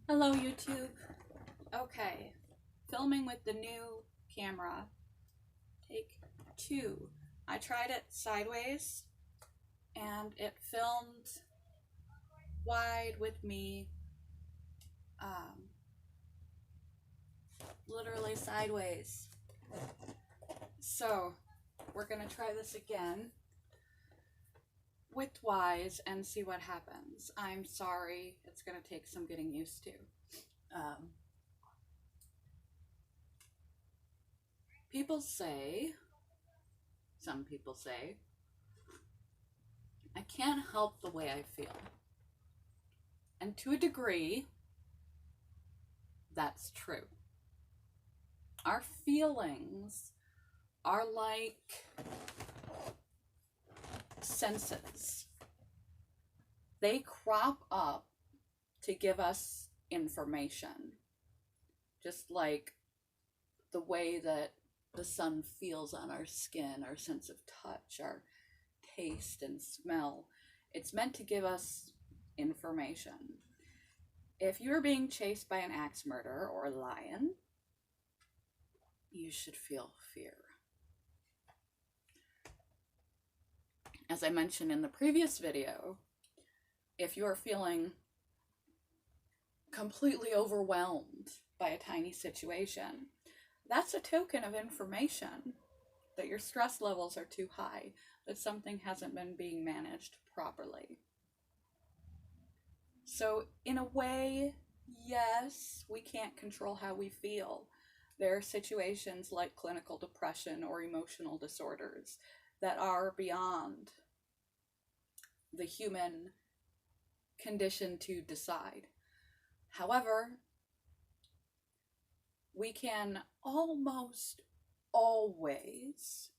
Hello YouTube. Okay, filming with the new camera. Take 2. I tried it sideways and it filmed wide with me um, literally sideways. So we're gonna try this again widthwise and see what happens. I'm sorry, it's gonna take some getting used to. Um, some people say, I can't help the way I feel. And to a degree, that's true. Our feelings are like senses. They crop up to give us information, just like the way that the sun feels on our skin, our sense of touch, our taste and smell. It's meant to give us information. If you're being chased by an axe murderer or a lion, you should feel fear. As I mentioned in the previous video, if you're feeling completely overwhelmed by a tiny situation, that's a token of information that your stress levels are too high, that something hasn't been being managed properly. So in a way, yes, we can't control how we feel. There are situations like clinical depression or emotional disorders that are beyond the human condition to decide. However, we can almost always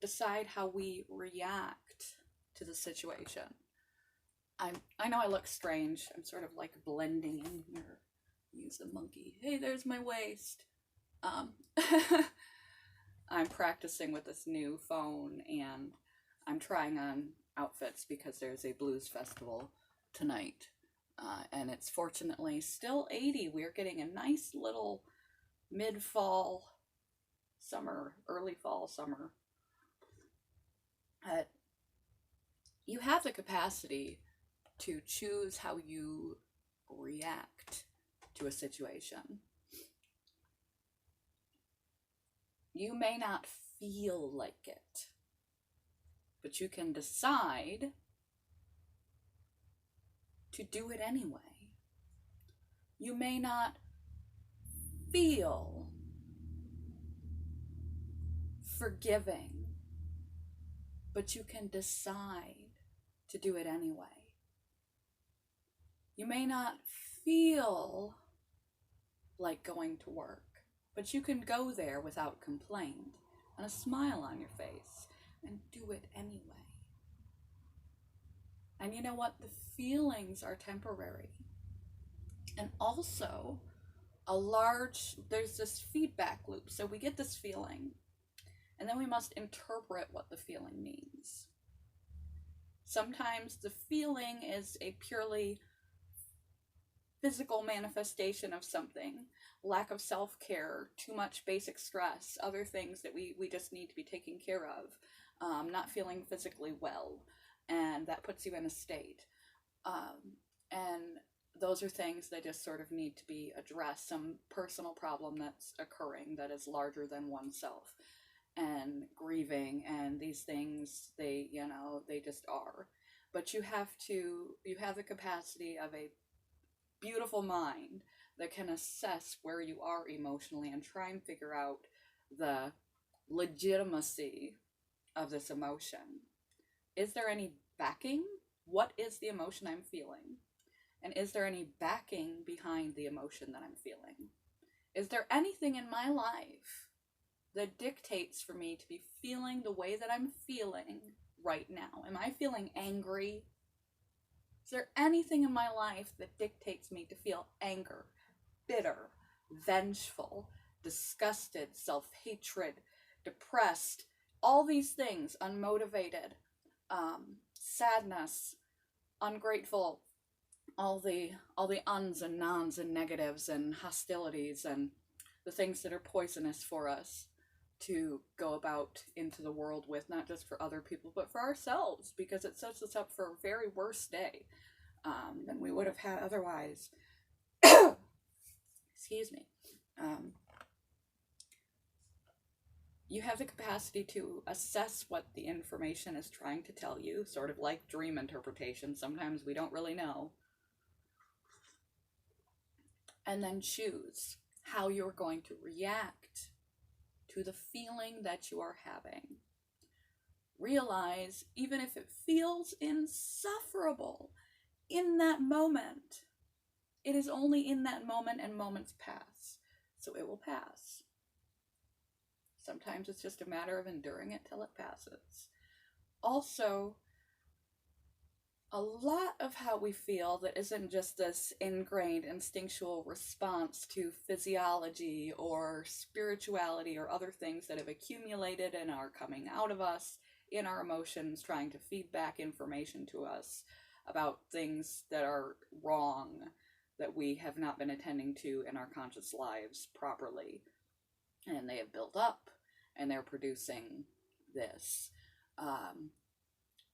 decide how we react to the situation. I know I look strange. I'm sort of like blending in here. Use a monkey. Hey, there's my waist. I'm practicing with this new phone and I'm trying on outfits because there's a blues festival tonight. And it's fortunately still 80. We're getting a nice little mid-fall summer, early fall summer. You have the capacity to choose how you react to a situation. You may not feel like it, but you can decide to do it anyway. You may not feel forgiving, but you can decide to do it anyway. You may not feel like going to work, but you can go there without complaint and a smile on your face and do it anyway. And you know what? The feelings are temporary. And also, there's this feedback loop. So we get this feeling, and then we must interpret what the feeling means. Sometimes the feeling is a purely physical manifestation of something, lack of self-care, too much basic stress, other things that we just need to be taken care of, not feeling physically well, and that puts you in a state. And those are things that just sort of need to be addressed, some personal problem that's occurring that is larger than oneself, and grieving, and these things, they just are. But you have the capacity of a beautiful mind that can assess where you are emotionally and try and figure out the legitimacy of this emotion. Is there any backing? What is the emotion I'm feeling? And is there any backing behind the emotion that I'm feeling? Is there anything in my life that dictates for me to be feeling the way that I'm feeling right now? Am I feeling angry? Is there anything in my life that dictates me to feel anger, bitter, vengeful, disgusted, self-hatred, depressed, all these things, unmotivated, sadness, ungrateful, all the uns and nons and negatives and hostilities and the things that are poisonous for us to go about into the world with, not just for other people but for ourselves, because it sets us up for a very worse day than we would have had otherwise. Excuse me. um, you have the capacity to assess what the information is trying to tell you, sort of like dream interpretation. Sometimes we don't really know. And then choose how you're going to react to the feeling that you are having. Realize, even if it feels insufferable in that moment, it is only in that moment, and moments pass. So it will pass. Sometimes it's just a matter of enduring it till it passes. Also, a lot of how we feel that isn't just this ingrained instinctual response to physiology or spirituality or other things that have accumulated and are coming out of us in our emotions, trying to feed back information to us about things that are wrong, that we have not been attending to in our conscious lives properly. And they have built up, and they're producing this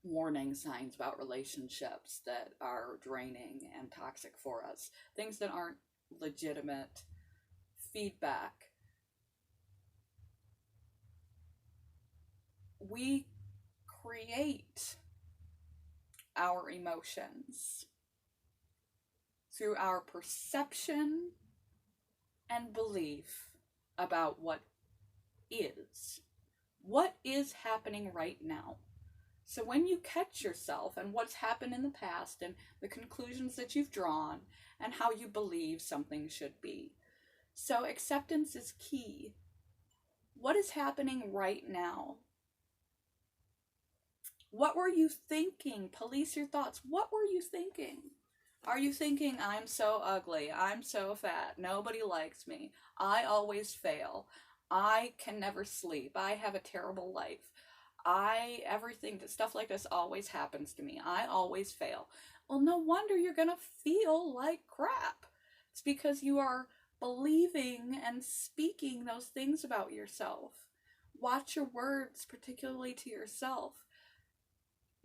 warning signs about relationships that are draining and toxic for us. Things that aren't legitimate feedback. We create our emotions through our perception and belief about what is. What is happening right now? So when you catch yourself and what's happened in the past and the conclusions that you've drawn and how you believe something should be. So acceptance is key. What is happening right now? What were you thinking? Police your thoughts. What were you thinking? Are you thinking, I'm so ugly, I'm so fat, nobody likes me, I always fail, I can never sleep, I have a terrible life, everything, stuff like this always happens to me, I always fail? Well, no wonder you're gonna feel like crap. It's because you are believing and speaking those things about yourself. Watch your words, particularly to yourself,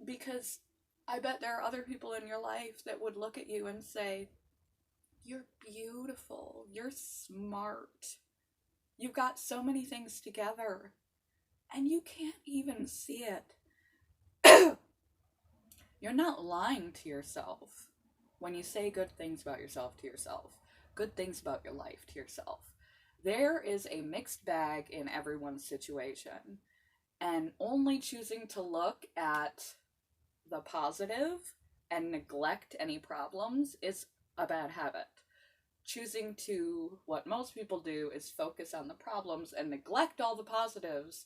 because I bet there are other people in your life that would look at you and say, you're beautiful, you're smart, you've got so many things together, and you can't even see it. You're not lying to yourself when you say good things about yourself to yourself, good things about your life to yourself. There is a mixed bag in everyone's situation, and only choosing to look at the positive and neglect any problems is a bad habit. Choosing to, what most people do, is focus on the problems and neglect all the positives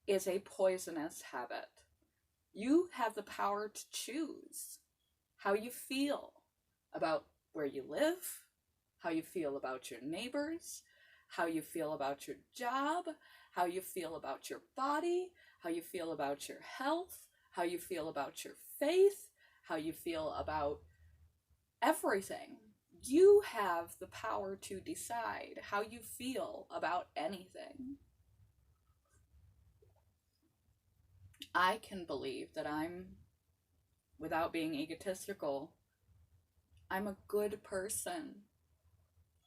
is a poisonous habit. You have the power to choose how you feel about where you live, how you feel about your neighbors, how you feel about your job, how you feel about your body, how you feel about your health, how you feel about your faith, how you feel about everything. You have the power to decide how you feel about anything. I can believe that without being egotistical, I'm a good person.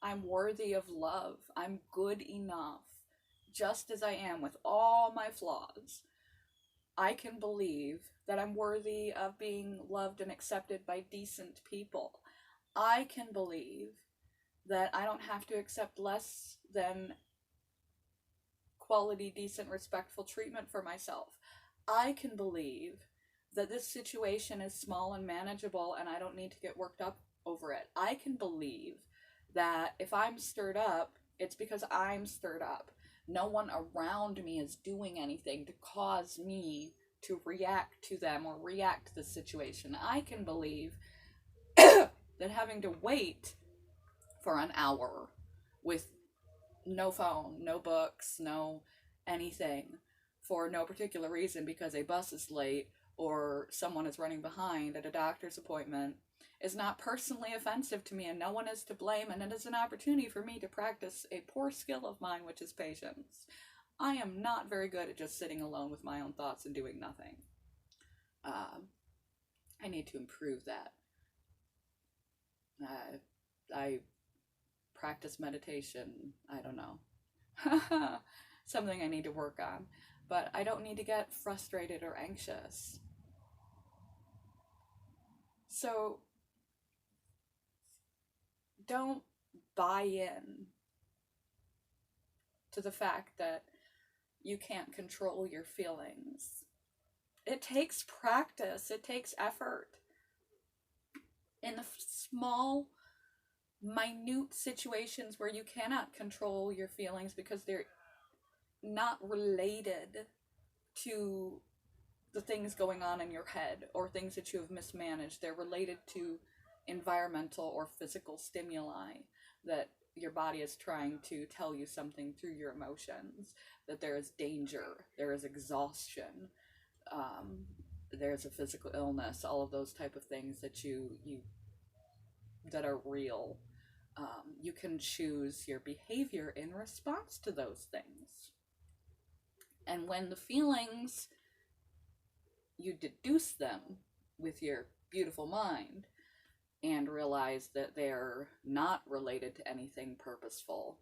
I'm worthy of love. I'm good enough, just as I am with all my flaws. I can believe that I'm worthy of being loved and accepted by decent people. I can believe that I don't have to accept less than quality, decent, respectful treatment for myself. I can believe that this situation is small and manageable and I don't need to get worked up over it. I can believe that if I'm stirred up, it's because I'm stirred up. No one around me is doing anything to cause me to react to them or react to the situation. I can believe that having to wait for an hour with no phone, no books, no anything, for no particular reason because a bus is late or someone is running behind at a doctor's appointment, is not personally offensive to me, and no one is to blame, and it is an opportunity for me to practice a poor skill of mine, which is patience. I am not very good at just sitting alone with my own thoughts and doing nothing. I need to improve that. I practice meditation. I don't know. Something I need to work on. But I don't need to get frustrated or anxious. So don't buy in to the fact that you can't control your feelings. It takes practice. It takes effort. In the small, minute situations where you cannot control your feelings because they're not related to the things going on in your head or things that you have mismanaged. They're related to environmental or physical stimuli that your body is trying to tell you something through your emotions, that there is danger, there is exhaustion, there's a physical illness, all of those type of things that you that are real. You can choose your behavior in response to those things. And when the feelings, you deduce them with your beautiful mind and realize that they're not related to anything purposeful,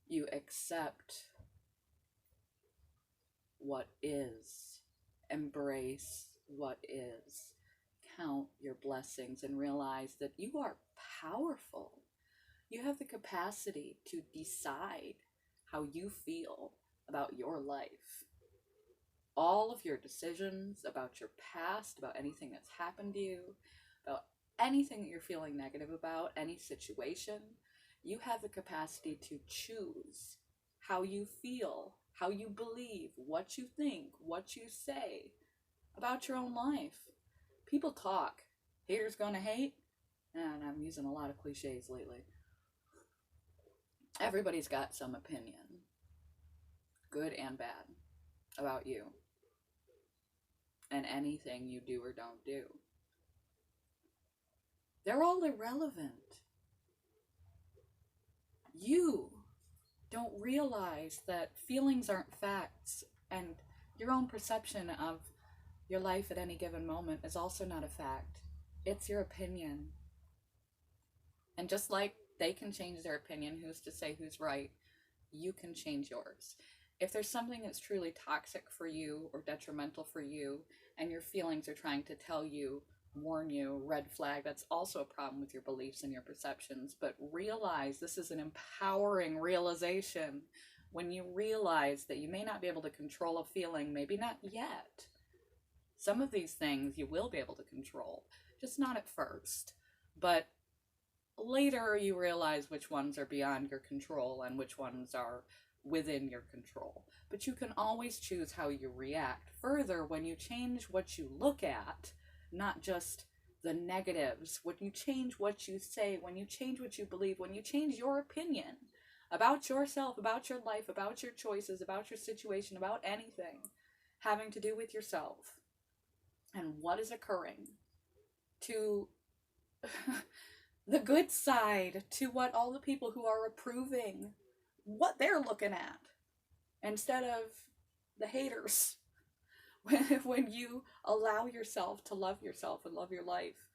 you accept what is, embrace what is, count your blessings, and realize that you are powerful. You have the capacity to decide how you feel about your life. All of your decisions about your past, about anything that's happened to you, about anything that you're feeling negative about, any situation, you have the capacity to choose how you feel, how you believe, what you think, what you say about your own life. People talk. Haters gonna hate. And I'm using a lot of cliches lately. Everybody's got some opinion, good and bad, about you and anything you do or don't do. They're all irrelevant. You don't realize that feelings aren't facts, and your own perception of your life at any given moment is also not a fact. It's your opinion. And just like they can change their opinion, who's to say who's right, you can change yours. If there's something that's truly toxic for you or detrimental for you, and your feelings are trying to tell you, warn you, red flag, that's also a problem with your beliefs and your perceptions. But realize this is an empowering realization when you realize that you may not be able to control a feeling, maybe not yet. Some of these things you will be able to control, just not at first. But later you realize which ones are beyond your control and which ones are within your control. But you can always choose how you react. Further, when you change what you look at, not just the negatives, when you change what you say, when you change what you believe, when you change your opinion about yourself, about your life, about your choices, about your situation, about anything having to do with yourself and what is occurring, to the good side, to what all the people who are approving, what they're looking at, instead of the haters. When you allow yourself to love yourself and love your life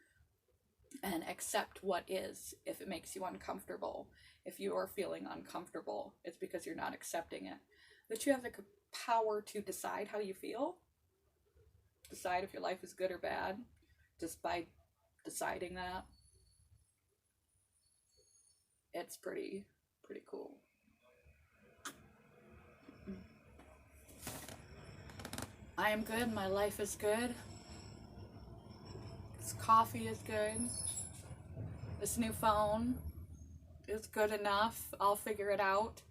and accept what is, if it makes you uncomfortable, if you are feeling uncomfortable, it's because you're not accepting it. That you have the power to decide how you feel, decide if your life is good or bad, just by deciding that. It's pretty cool. I am good. My life is good. This coffee is good. This new phone is good enough. I'll figure it out.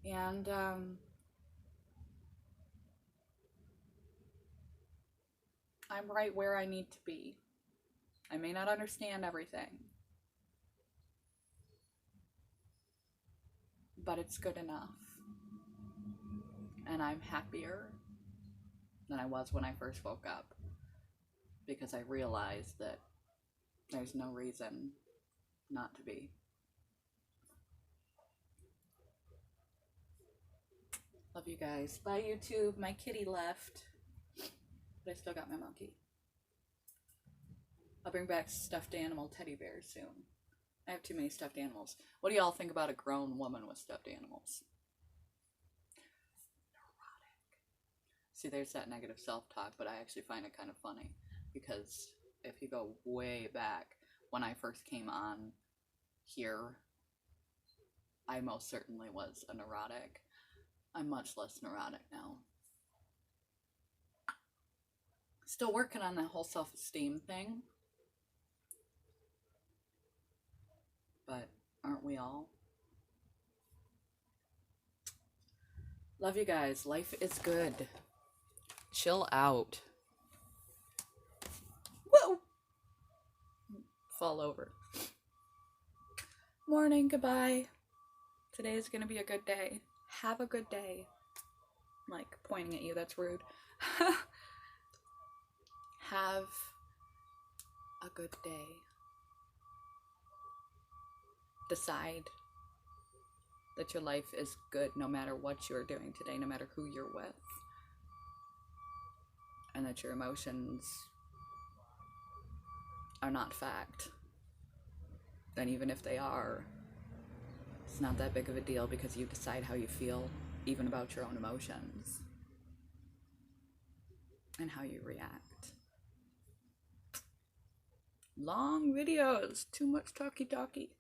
And I'm right where I need to be. I may not understand everything, but it's good enough. And I'm happier than I was when I first woke up. because I realized that there's no reason not to be. Love you guys. Bye, YouTube. My kitty left, but I still got my monkey. I'll bring back stuffed animal teddy bears soon. I have too many stuffed animals. What do y'all think about a grown woman with stuffed animals? Neurotic. See, there's that negative self-talk, but I actually find it kind of funny because if you go way back, when I first came on here, I most certainly was a neurotic. I'm much less neurotic now. Still working on that whole self-esteem thing. But aren't we all? Love you guys. Life is good. Chill out. Whoa! Fall over. Morning, goodbye. Today is gonna be a good day. Have a good day. Like, pointing at you, that's rude. Have a good day. Decide that your life is good no matter what you're doing today, no matter who you're with. And that your emotions are not fact. And even if they are, it's not that big of a deal because you decide how you feel, even about your own emotions. And how you react. Long videos, too much talky-talky.